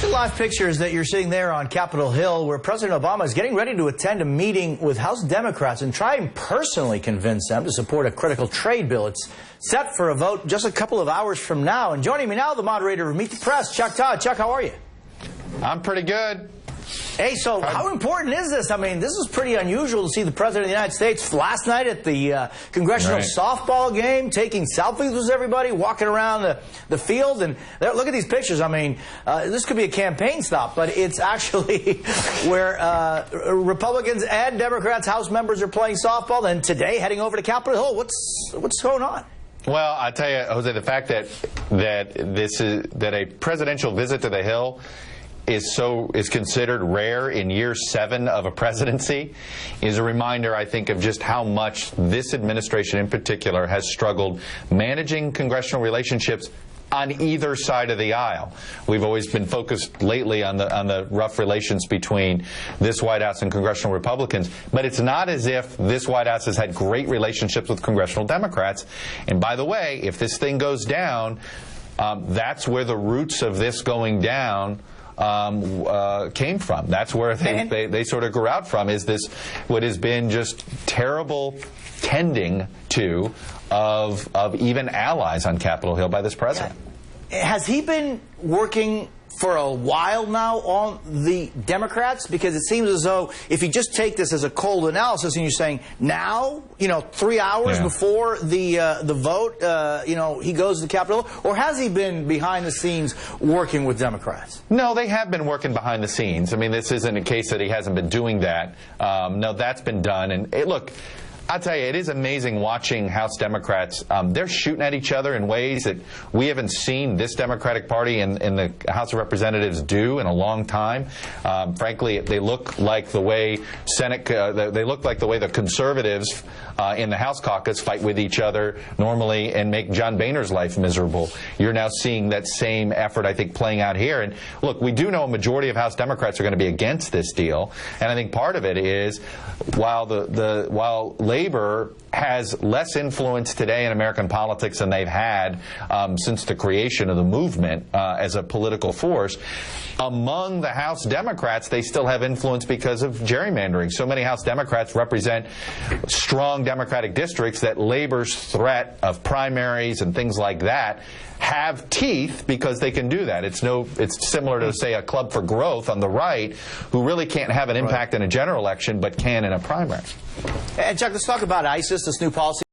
The live pictures that you're seeing there on Capitol Hill, where President Obama is getting ready to attend a meeting with House Democrats and try and personally convince them to support a critical trade bill. It's set for a vote just a couple of hours from now. And joining me now, the moderator of Meet the Press, Chuck Todd. Chuck, how are you? I'm pretty good. Hey, so how important is this? I mean, this is pretty unusual to see the President of the United States last night at the Congressional softball game, taking selfies with everybody, walking around the field. And look at these pictures. I mean, this could be a campaign stop, but it's actually where Republicans and Democrats, House members are playing softball. And today, heading over to Capitol Hill, what's going on? Well, I tell you, Jose, the fact that a presidential visit to the Hill is considered rare in year 7 of a presidency is a reminder, I think, of just how much this administration in particular has struggled managing congressional relationships on either side of the aisle. We've always been focused lately on the rough relations between this White House and congressional Republicans, but it's not as if this White House has had great relationships with congressional Democrats. And by the way, if this thing goes down, that's where the roots of this going down came from. That's where they sort of grew out from, is this what has been just terrible tending to of even allies on Capitol Hill by this president. Has he been working for a while now on the Democrats? Because it seems as though if you just take this as a cold analysis and you're saying now, 3 hours before the vote, he goes to the Capitol Hill, or has he been behind the scenes working with Democrats? No, they have been working behind the scenes. I mean, this isn't a case that he hasn't been doing that. No, that's been done. And look, I'll tell you, it is amazing watching House Democrats. They're shooting at each other in ways that we haven't seen this Democratic Party in the House of Representatives do in a long time. Frankly, they look like the way they look like the way the conservatives in the House caucus fight with each other normally and make John Boehner's life miserable. You're now seeing that same effort, I think, playing out here. And look, we do know a majority of House Democrats are going to be against this deal, and I think part of it is while Labor has less influence today in American politics than they've had since the creation of the movement as a political force. Among the House Democrats, they still have influence because of gerrymandering. So many House Democrats represent strong Democratic districts that Labor's threat of primaries and things like that have teeth because they can do that. It's similar to, say, a Club for Growth on the right, who really can't have an impact in a general election but can in a primary. And Chuck, let's talk about ISIS, this new policy.